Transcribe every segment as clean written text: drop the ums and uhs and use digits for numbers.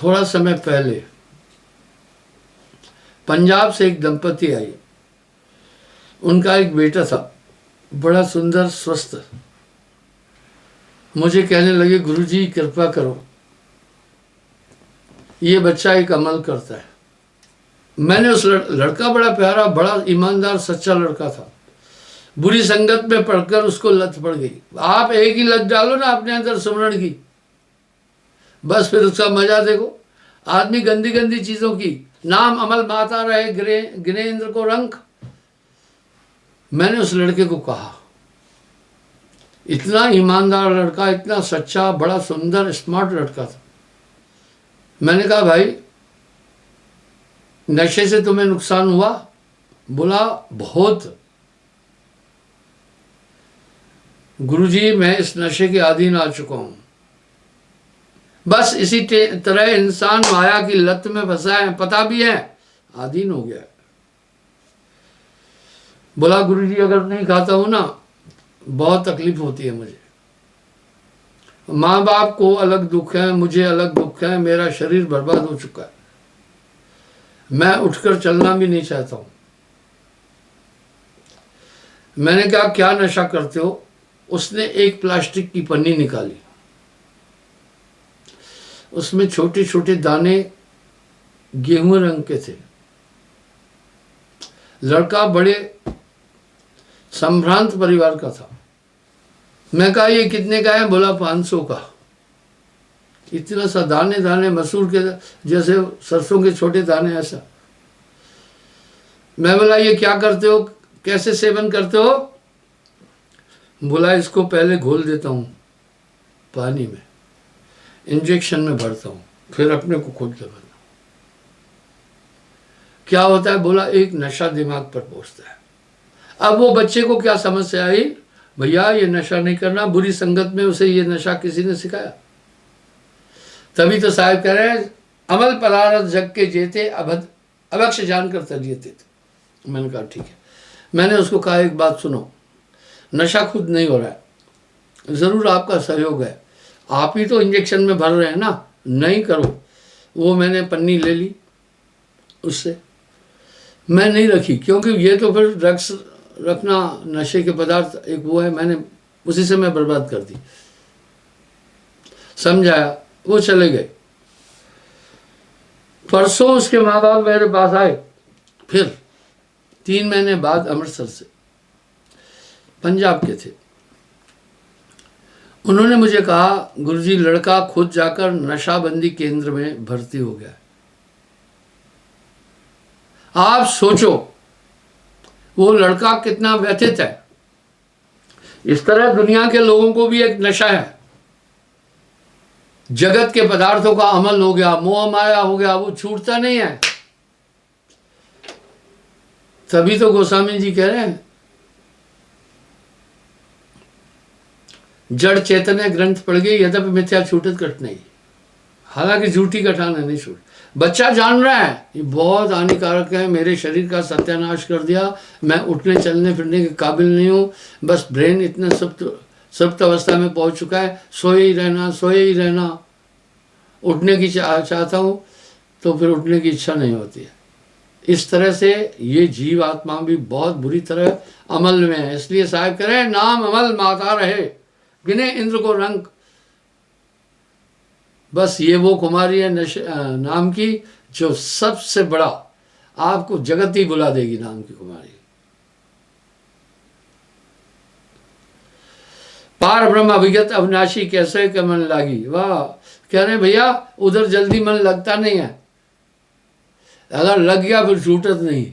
थोड़ा समय पहले पंजाब से एक दंपति आई। उनका एक बेटा था, बड़ा सुंदर स्वस्थ। मुझे कहने लगे, गुरुजी कृपा करो, ये बच्चा एक अमल करता है। मैंने उस लड़का बड़ा प्यारा, बड़ा ईमानदार, सच्चा लड़का था। बुरी संगत में पढ़कर उसको लत पड़ गई। आप एक ही लत डालो ना अपने अंदर सुमरण की, बस फिर उसका मजा देखो। आदमी गंदी गंदी चीजों की, नाम अमल माता रहे गिने इंद्र को रंक। मैंने उस लड़के को कहा, इतना ईमानदार लड़का, इतना सच्चा, बड़ा सुंदर स्मार्ट लड़का था। मैंने कहा, भाई नशे से तुम्हें नुकसान हुआ? बोला, बहुत। गुरुजी मैं इस नशे के अधीन आ चुका हूं। बस इसी तरह इंसान माया की लत में फंसा है, पता भी है, अधीन हो गया है। बोला, गुरुजी अगर नहीं खाता हूं ना, बहुत तकलीफ होती है मुझे। माँ बाप को अलग दुख है, मुझे अलग दुख है, मेरा शरीर बर्बाद हो चुका है, मैं उठकर चलना भी नहीं चाहता हूं। मैंने कहा, क्या नशा करते हो? उसने एक प्लास्टिक की पन्नी निकाली, उसमें छोटे छोटे दाने गेहूं रंग के थे। लड़का बड़े संभ्रांत परिवार का था। मैं कहा, ये कितने का है? बोला, 500 का। इतना सा दाने दाने, मसूर के जैसे सरसों के छोटे दाने, ऐसा। मैं बोला, ये क्या करते हो, कैसे सेवन करते हो? बोला, इसको पहले घोल देता हूं पानी में, इंजेक्शन में भरता हूं, फिर अपने को खुद लगाता। क्या होता है? बोला, एक नशा दिमाग पर पहुंचता है। अब वो बच्चे को क्या समस्या आई, भैया ये नशा नहीं करना, बुरी संगत में उसे ये नशा किसी ने सिखाया। तभी तो साहब कह रहे हैं, अमल परारत जग के जेते अभक्ष जानकर तजियते थे। मैंने कहा, ठीक है। मैंने उसको कहा, एक बात सुनो, नशा खुद नहीं हो रहा है, जरूर आपका सहयोग है, आप ही तो इंजेक्शन में भर रहे हैं ना, नहीं करो। वो मैंने पन्नी ले ली उससे, मैं नहीं रखी, क्योंकि ये तो फिर ड्रग्स रखना, नशे के पदार्थ एक वो है, मैंने उसी से मैं बर्बाद कर दी। समझाया, वो चले गए। परसों उसके माँ बाप मेरे पास आए, फिर 3 महीने बाद, अमृतसर से, पंजाब के थे। उन्होंने मुझे कहा, गुरुजी लड़का खुद जाकर नशाबंदी केंद्र में भर्ती हो गया। आप सोचो वो लड़का कितना व्यथित है। इस तरह दुनिया के लोगों को भी एक नशा है, जगत के पदार्थों का अमल हो गया, मोह माया हो गया, वो छूटता नहीं है। तभी तो गोस्वामी जी कह रहे हैं, जड़ चैतन्य ग्रंथ पड़ गई, यद्यपि मिथ्या छूटत कट नहीं। हालांकि झूठी कठान है, नहीं छूट। बच्चा जान रहा है ये बहुत हानिकारक है, मेरे शरीर का सत्यानाश कर दिया, मैं उठने चलने फिरने के काबिल नहीं हूँ, बस ब्रेन इतने सुप्त अवस्था में पहुंच चुका है, सोए ही रहना, उठने की चाहता हूँ तो फिर उठने की इच्छा नहीं होती है। इस तरह से ये जीव आत्मा भी बहुत बुरी तरह अमल में है। इसलिए साहब कह रहे हैं, नाम अमल माता रहे, गिने इंद्र को रंक। बस ये वो कुमारी है नाम की, जो सबसे बड़ा आपको जगत ही बुला देगी, नाम की कुमारी। पार ब्रह्म अभिगत अविनाशी, कैसे के मन लागी। वाह, कह रहे हैं भैया उधर जल्दी मन लगता नहीं है, अगर लग गया फिर छूटत नहीं।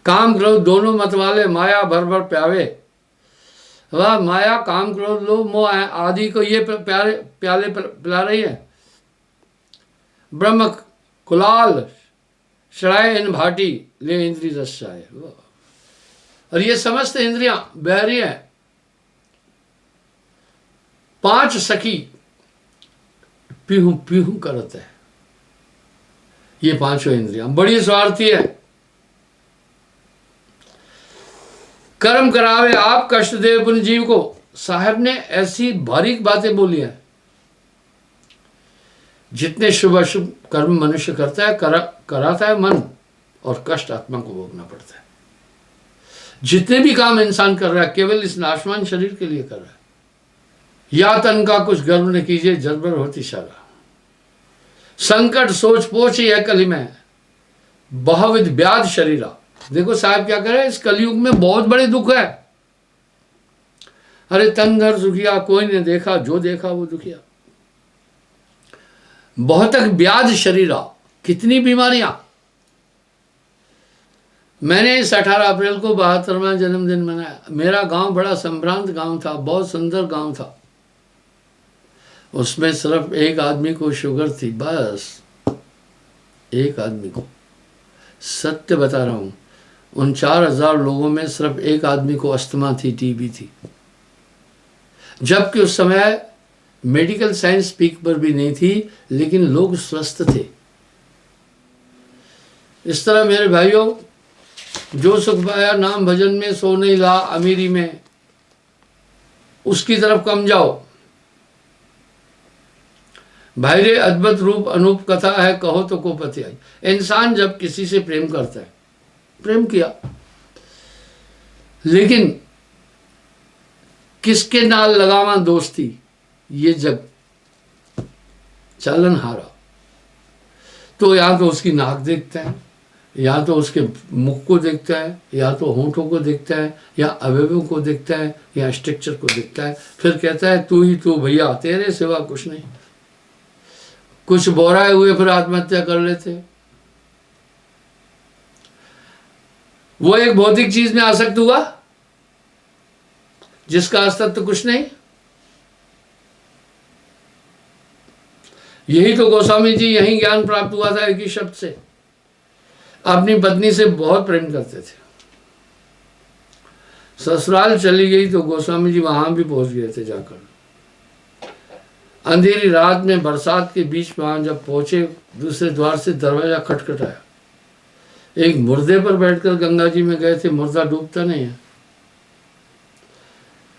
काम क्रोध दोनों मत वाले, माया भर भर प्यावे। वह माया काम क्रोध लोभ मोह आदि को ये प्याले पिला रही है। ब्रह्म कुलाल शराय इन भाटी ले इंद्री रसाय। और ये समस्त इंद्रियां बहरी है। 5 सखी पीहू पीहू करत है। ये 5 इंद्रियां बड़ी स्वार्थी है। कर्म करावे आप, कष्ट दे पुन जीव को। साहब ने ऐसी बारीक बातें बोली है, जितने शुभ अशुभ कर्म मनुष्य करता है कराता है मन, और कष्ट आत्मा को भोगना पड़ता है। जितने भी काम इंसान कर रहा है केवल इस नाशवान शरीर के लिए कर रहा है। या तन का कुछ गर्व न कीजिए, जरबर होती शाला। संकट सोच पोच यह कली में बहुविध व्याध शरीरा। देखो साहब क्या करे, इस कलयुग में बहुत बड़े दुख है। अरे तन धर दुखिया, कोई ने देखा, जो देखा वो दुखिया। बहुत व्याध शरीरा, कितनी बीमारियां। मैंने इस 18 अप्रैल को 72वां जन्मदिन मनाया। मेरा गांव बड़ा संभ्रांत गांव था, बहुत सुंदर गांव था। उसमें सिर्फ एक आदमी को शुगर थी, बस एक आदमी को। सत्य बता रहा हूं, उन 4000 लोगों में सिर्फ एक आदमी को अस्थमा थी, टीबी थी। जबकि उस समय मेडिकल साइंस पीक पर भी नहीं थी, लेकिन लोग स्वस्थ थे। इस तरह मेरे भाइयों, जो सुख पाया नाम भजन में, सो नहीं ला अमीरी में, उसकी तरफ कम जाओ। भाई रे अद्भुत रूप अनूप कथा है, कहो तो को पति आई। इंसान जब किसी से प्रेम करता है, प्रेम किया, लेकिन किसके नाल लगावा दोस्ती, ये जग चालन हारा। तो या तो उसकी नाक देखता है, या तो उसके मुख को देखता है, या तो होंठों को देखता है, या अवयवों को देखता है, या स्ट्रक्चर को देखता है। फिर कहता है तू ही तू भैया, तेरे सिवा कुछ नहीं। कुछ बोराए हुए फिर आत्महत्या कर लेते। वो एक भौतिक चीज में आसक्त हुआ जिसका अस्तित्व कुछ नहीं। यही तो गोस्वामी जी यही ज्ञान प्राप्त हुआ था एक ही शब्द से। अपनी पत्नी से बहुत प्रेम करते थे। ससुराल चली गई तो गोस्वामी जी वहां भी पहुंच गए थे जाकर। अंधेरी रात में बरसात के बीच वहां जब पहुंचे, दूसरे द्वार से दरवाजा खटखटाया। एक मुर्दे पर बैठकर गंगा जी में गए थे, मुर्दा डूबता नहीं है।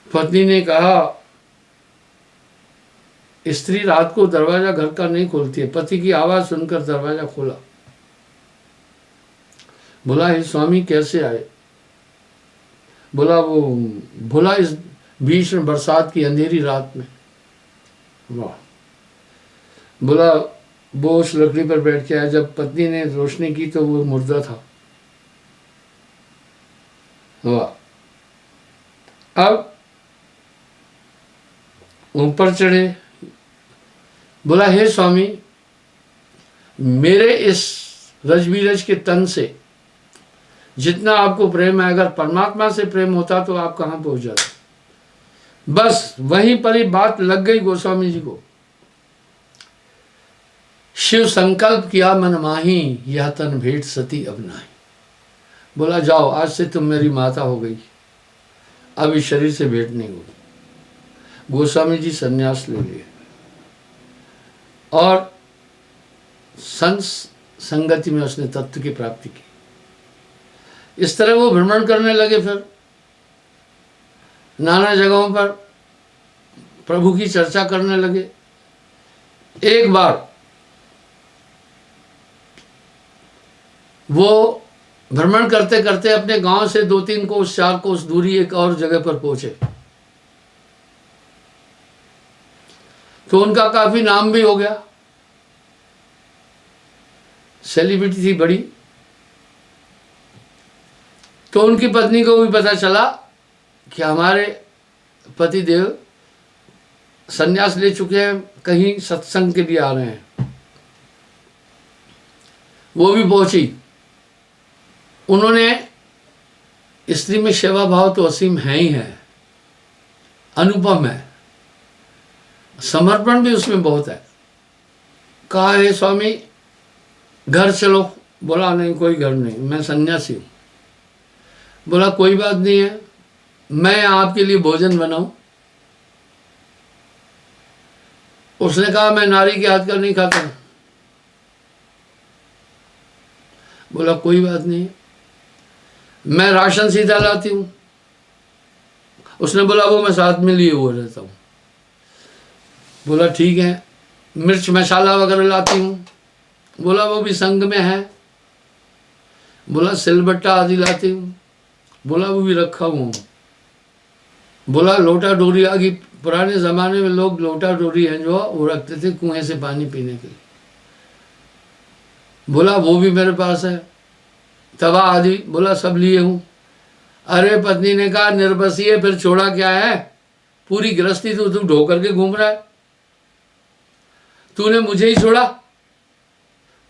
पत्नी ने कहा, स्त्री रात को दरवाजा घर का नहीं खोलती है। पति की आवाज सुनकर दरवाजा खोला। बोला हे स्वामी कैसे आए? बोला वो भोला इस बीच में बरसात की अंधेरी रात में। वाह। बोला वो उस लकड़ी पर बैठ के आया। जब पत्नी ने रोशनी की तो वो मुर्दा था। वाह। अब ऊपर चढ़े। बोला हे स्वामी, मेरे इस रजबीरज के तन से जितना आपको प्रेम है, अगर परमात्मा से प्रेम होता तो आप कहां पहुंच जाते? बस वहीं पर ही बात लग गई गोस्वामी जी को। शिव संकल्प किया मन माही, यह तन भेंट सती अब नाही। बोला जाओ, आज से तुम मेरी माता हो गई, अब इस शरीर से भेंट नहीं होगी। गोस्वामी जी संन्यास ले लिए और संत संगति में उसने तत्व की प्राप्ति की। इस तरह वो भ्रमण करने लगे। फिर नाना जगहों पर प्रभु की चर्चा करने लगे। एक बार वो भ्रमण करते करते अपने गांव से 2-3 कोस 4 कोस दूरी एक और जगह पर पहुंचे तो उनका काफी नाम भी हो गया, सेलिब्रिटी थी बड़ी। तो उनकी पत्नी को भी पता चला कि हमारे पति देव संन्यास ले चुके हैं, कहीं सत्संग के लिए आ रहे हैं। वो भी पहुंची। उन्होंने, स्त्री में सेवा भाव तो असीम है ही है, अनुपम है, समर्पण भी उसमें बहुत है। कहा है स्वामी घर चलो। बोला नहीं कोई घर नहीं, मैं सन्यासी हूं। बोला कोई बात नहीं है, मैं आपके लिए भोजन बनाऊं। उसने कहा मैं नारी के हाथ का नहीं खाता। बोला कोई बात नहीं, मैं राशन सीधा लाती हूं। उसने बोला वो मैं साथ में लिए हुए रहता हूं। बोला ठीक है, मिर्च मसाला वगैरह लाती हूँ। बोला वो भी संग में है। बोला सिलबट्टा आदि लाती हूँ। बोला वो भी रखा हूँ। बोला लोटा डोरी आ गई। पुराने ज़माने में लोग लोटा डोरी है जो वो रखते थे कुएं से पानी पीने के लिए। बोला वो भी मेरे पास है। तवा आदि बोला सब लिए हूँ। अरे पत्नी ने कहा निर्बसी है फिर छोड़ा क्या है, पूरी गृहस्थी तो तू ढो करके घूम रहा है, तूने मुझे ही छोड़ा।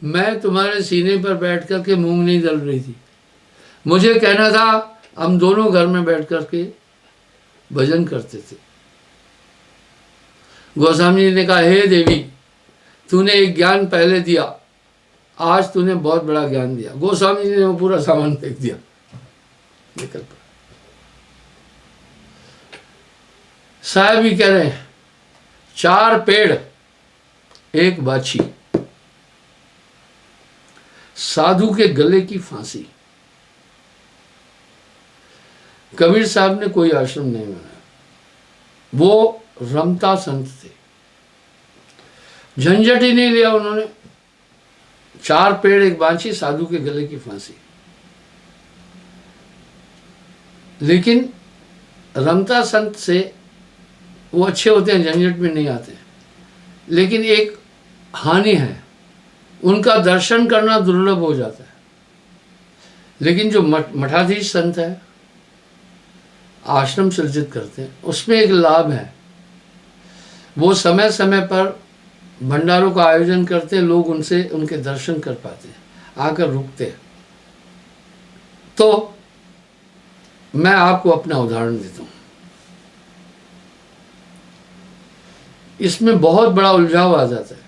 मैं तुम्हारे सीने पर बैठ करके मूंग नहीं दल रही थी, मुझे कहना था हम दोनों घर में बैठ करके भजन करते थे। गोस्वामी जी ने कहा हे देवी, तूने एक ज्ञान पहले दिया, आज तूने बहुत बड़ा ज्ञान दिया। गोस्वामी जी ने वो पूरा सामान फेंक दिया, निकल पड़ा। साहब भी कह रहे हैं 4 पेड़ 1 बाछी, साधु के गले की फांसी। कबीर साहब ने कोई आश्रम नहीं बनाया, वो रमता संत थे, झंझट ही नहीं लिया उन्होंने। 4 पेड़ 1 बाछी, साधु के गले की फांसी। लेकिन रमता संत से वो अच्छे होते हैं, झंझट में नहीं आते, लेकिन एक हानि है, उनका दर्शन करना दुर्लभ हो जाता है। लेकिन जो मठाधीश संत है, आश्रम सृजित करते हैं, उसमें एक लाभ है, वो समय समय पर भंडारों का आयोजन करते हैं, लोग उनसे उनके दर्शन कर पाते हैं, आकर रुकते हैं। तो मैं आपको अपना उदाहरण देता हूँ। इसमें बहुत बड़ा उलझाव आ जाता है।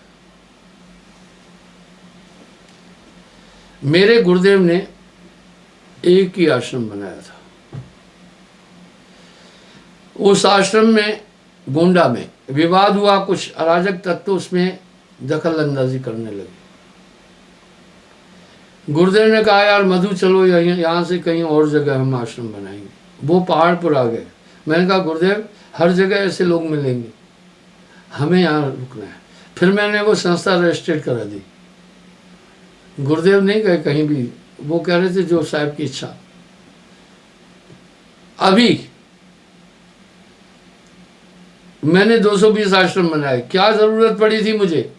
मेरे गुरुदेव ने एक ही आश्रम बनाया था। उस आश्रम में गोंडा में विवाद हुआ, कुछ अराजक तत्व उसमें दखल अंदाजी करने लगे। गुरुदेव ने कहा यार मधु चलो यहाँ से कहीं और जगह हम आश्रम बनाएंगे। वो पहाड़ पर आ गए। मैंने कहा गुरुदेव हर जगह ऐसे लोग मिलेंगे, हमें यहाँ रुकना है। फिर मैंने वो संस्था रजिस्ट्रेट करा दी। गुरुदेव नहीं गए कहीं भी, वो कह रहे थे जो साहब की इच्छा। अभी मैंने 220 आश्रम बनाए, क्या जरूरत पड़ी थी मुझे?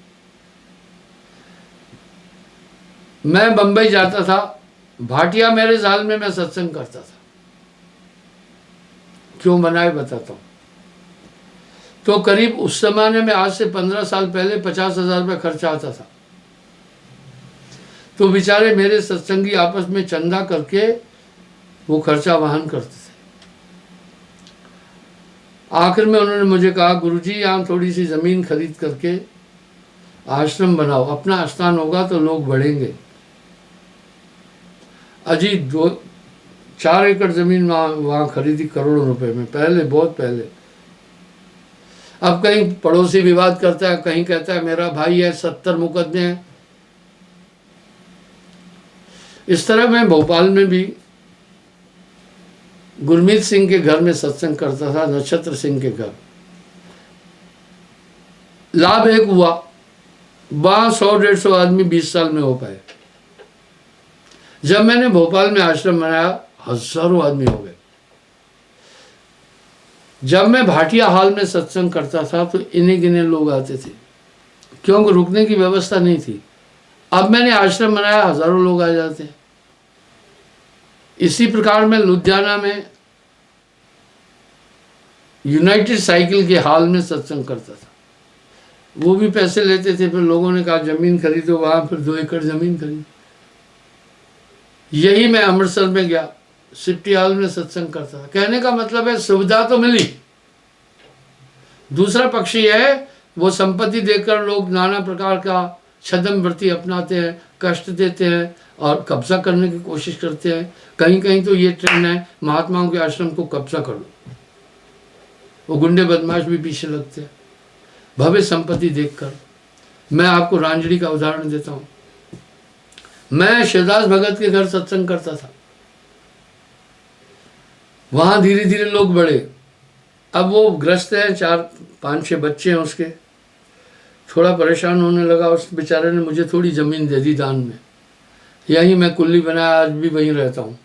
मैं बंबई जाता था, भाटिया मैरिज हॉल में मैं सत्संग करता था। क्यों बनाए बताता हूँ। तो करीब उस जमाने में, आज से 15 साल पहले 50,000 रुपये खर्चा आता था। तो बेचारे मेरे सत्संगी आपस में चंदा करके वो खर्चा वहन करते थे। आखिर में उन्होंने मुझे कहा गुरुजी यहाँ थोड़ी सी ज़मीन खरीद करके आश्रम बनाओ, अपना स्थान होगा तो लोग बढ़ेंगे। अजी 4 एकड़ ज़मीन वहाँ खरीदी करोड़ों रुपए में, पहले बहुत पहले। अब कहीं पड़ोसी विवाद करता है, कहीं कहता है मेरा भाई है, 70 मुकदमे हैं। इस तरह मैं भोपाल में भी गुरमीत सिंह के घर में सत्संग करता था, नक्षत्र सिंह के घर। लाभ एक हुआ, वहाँ 100-150 आदमी 20 साल में हो पाए। जब मैंने भोपाल में आश्रम बनाया, हजारों आदमी हो गए। जब मैं भाटिया हॉल में सत्संग करता था तो इन्हीं गिने लोग आते थे, क्योंकि रुकने की व्यवस्था नहीं थी। अब मैंने आश्रम बनाया, हजारों लोग आ जाते हैं। इसी प्रकार मैं लुधियाना में यूनाइटेड साइकिल के हॉल में सत्संग करता था। वो भी पैसे लेते थे। फिर लोगों ने कहा जमीन खरीदो, वहां फिर 2 एकड़ जमीन खरीदी। यही मैं अमृतसर में गया, सिटी हॉल में सत्संग करता था। कहने का मतलब है सुविधा तो मिली, दूसरा पक्ष ये है वो संपत्ति देकर लोग नाना प्रकार का छद्मवृत्ति अपनाते हैं, कष्ट देते हैं और कब्जा करने की कोशिश करते हैं। कहीं कहीं तो ये ट्रेंड है महात्माओं के आश्रम को कब्जा कर लो, वो गुंडे बदमाश भी पीछे लगते हैं भव्य संपत्ति देखकर। मैं आपको रांझड़ी का उदाहरण देता हूँ। मैं शिवदास भगत के घर सत्संग करता था, वहाँ धीरे धीरे लोग बढ़े। अब वो ग्रस्त हैं, 4-5-6 बच्चे हैं उसके। थोड़ा परेशान होने लगा, उस बेचारे ने मुझे थोड़ी ज़मीन दे दी दान में, यहीं मैं कुल्ली बनाया, आज भी वहीं रहता हूँ।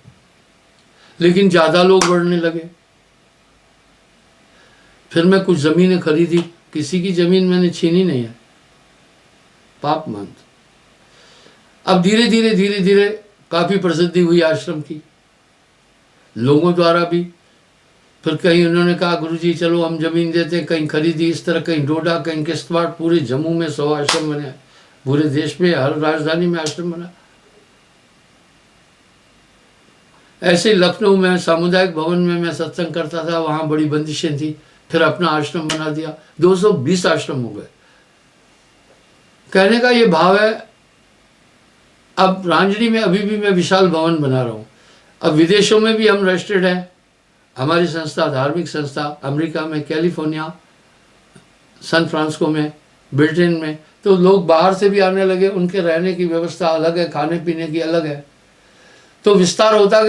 लेकिन ज़्यादा लोग बढ़ने लगे, फिर मैं कुछ ज़मीनें खरीदी, किसी की ज़मीन मैंने छीनी नहीं है, पाप मानता। अब धीरे धीरे काफ़ी प्रसिद्धि हुई आश्रम की, लोगों द्वारा भी। फिर कहीं उन्होंने कहा गुरुजी चलो हम ज़मीन देते हैं, कहीं खरीदी इस तरह, कहीं डोडा, कहीं किश्तवाड़, पूरे जम्मू में 100 आश्रम बने, पूरे देश में हर राजधानी में आश्रम बना। ऐसे ही लखनऊ में सामुदायिक भवन में मैं सत्संग करता था, वहाँ बड़ी बंदिशें थी, फिर अपना आश्रम बना दिया, 220 आश्रम हो गए। कहने का ये भाव है, अब रांजनी में अभी भी मैं विशाल भवन बना रहा हूँ। अब विदेशों में भी हम रजिस्टर्ड हैं, हमारी संस्था, धार्मिक संस्था, अमेरिका में, कैलिफोर्निया, सैन फ्रांसिस्को में, ब्रिटेन में। तो लोग बाहर से भी आने लगे, उनके रहने की व्यवस्था अलग है, खाने पीने की अलग है। तो विस्तार होता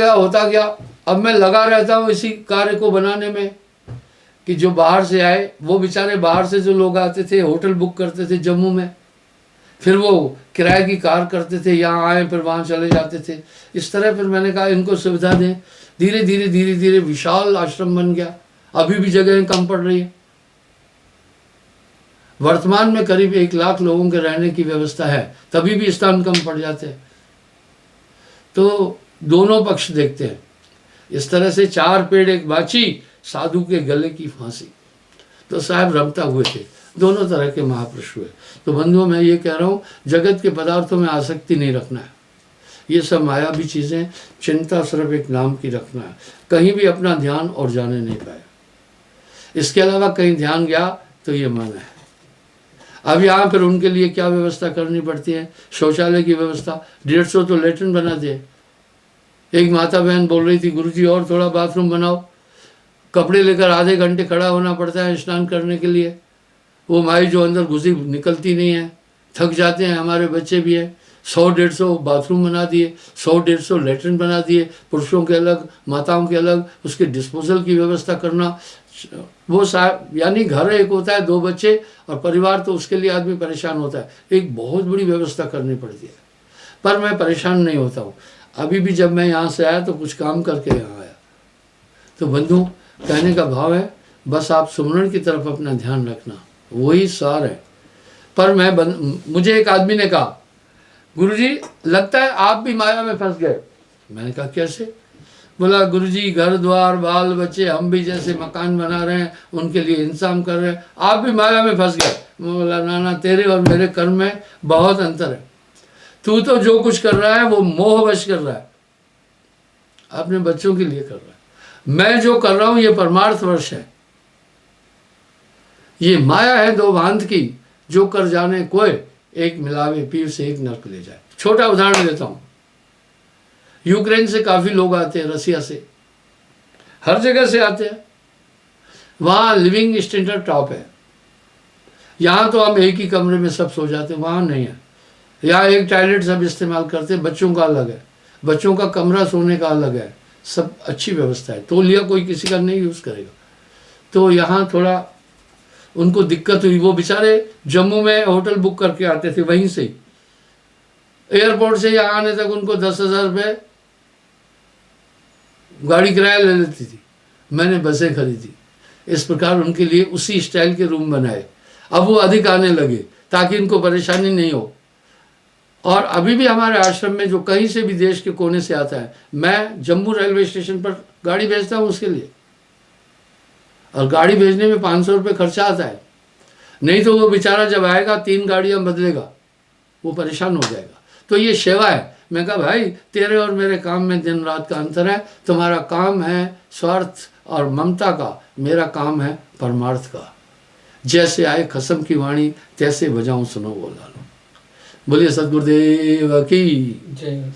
गया। अब मैं लगा रहता हूँ इसी कार्य को बनाने में, कि जो बाहर से आए, वो बेचारे बाहर से जो लोग आते थे, होटल बुक करते थे जम्मू में, फिर वो किराए की कार करते थे, यहाँ आए फिर वहाँ चले जाते थे। इस तरह फिर मैंने कहा इनको सुविधा दें। धीरे धीरे विशाल आश्रम बन गया। अभी भी जगह कम पड़ रही है। वर्तमान में करीब 1 लाख लोगों के रहने की व्यवस्था है, तभी भी स्थान कम पड़ जाते हैं। तो दोनों पक्ष देखते हैं। इस तरह से 4 पेड़ एक बाची, साधु के गले की फांसी। तो साहब रमता हुए थे, दोनों तरह के महापुरुष हुए। तो बंधुओं, मैं ये कह रहा हूँ, जगत के पदार्थों में आसक्ति नहीं रखना है। ये सब मायावी चीज़ें, चिंता सिर्फ एक नाम की रखना है। कहीं भी अपना ध्यान और जाने नहीं पाए। इसके अलावा कहीं ध्यान गया तो ये मन है। अब यहाँ फिर उनके लिए क्या व्यवस्था करनी पड़ती है? शौचालय की व्यवस्था, 150 तो लेटरिन बना दिए। एक माता बहन बोल रही थी गुरुजी और थोड़ा बाथरूम बनाओ। कपड़े लेकर आधे घंटे खड़ा होना पड़ता है स्नान करने के लिए। वो माई जो अंदर घुसी निकलती नहीं है, थक जाते हैं। हमारे बच्चे भी हैं। 100-150 बाथरूम बना दिए, 100-150 लेटरिन बना दिए, पुरुषों के अलग, माताओं के अलग। उसके डिस्पोजल की व्यवस्था करना, वो साहब, यानी घर एक होता है, 2 बच्चे और परिवार, तो उसके लिए आदमी परेशान होता है। एक बहुत बड़ी व्यवस्था करनी पड़ती है। पर मैं परेशान नहीं होता हूँ। अभी भी जब मैं यहाँ से आया तो कुछ काम करके यहाँ आया। तो बंधु, कहने का भाव है, बस आप सुमरण की तरफ अपना ध्यान रखना, वही सार है। पर मुझे एक आदमी ने कहा गुरुजी लगता है आप भी माया में फंस गए। मैंने कहा कैसे? बोला गुरुजी घर द्वार बाल बच्चे हम भी जैसे मकान बना रहे हैं, उनके लिए इंतजाम कर रहे हैं, आप भी माया में फंस गए। मैं बोला ना, तेरे और मेरे कर्म में बहुत अंतर है। तू तो जो कुछ कर रहा है वो मोहवश कर रहा है, अपने बच्चों के लिए कर रहा है। मैं जो कर रहा हूं ये परमार्थवश है। ये माया है 2 भांत की, जो कर जाने कोई, एक मिलावे पीर से एक नरक ले जाए। छोटा उदाहरण देता हूं। यूक्रेन से काफी लोग आते हैं, रसिया से, हर जगह से आते हैं। वहां लिविंग स्टैंडर्ड टॉप है। यहाँ तो हम एक ही कमरे में सब सो जाते हैं, वहां नहीं है। यहाँ एक टॉयलेट सब इस्तेमाल करते हैं, बच्चों का अलग है, बच्चों का कमरा सोने का अलग है, सब अच्छी व्यवस्था है। तौलिया कोई किसी का नहीं यूज़ करेगा। तो यहाँ थोड़ा उनको दिक्कत हुई। वो बेचारे जम्मू में होटल बुक करके आते थे, वहीं से एयरपोर्ट से यहाँ आने तक उनको 10,000 रुपये गाड़ी किराया ले लेती थी। मैंने बसें खरीदी। इस प्रकार उनके लिए उसी स्टाइल के रूम बनाए। अब वो अधिक आने लगे ताकि इनको परेशानी नहीं हो। और अभी भी हमारे आश्रम में जो कहीं से भी देश के कोने से आता है, मैं जम्मू रेलवे स्टेशन पर गाड़ी भेजता हूँ उसके लिए। और गाड़ी भेजने में 500 रुपये खर्चा आता है। नहीं तो वो बेचारा जब आएगा 3 गाड़ियाँ बदलेगा, वो परेशान हो जाएगा। तो ये सेवा है। मैं कहा भाई तेरे और मेरे काम में दिन रात का अंतर है। तुम्हारा काम है स्वार्थ और ममता का, मेरा काम है परमार्थ का। जैसे आए खसम की वाणी, तैसे बजाऊं सुनो बोला लो। बोलिए सदगुरुदेव की जय।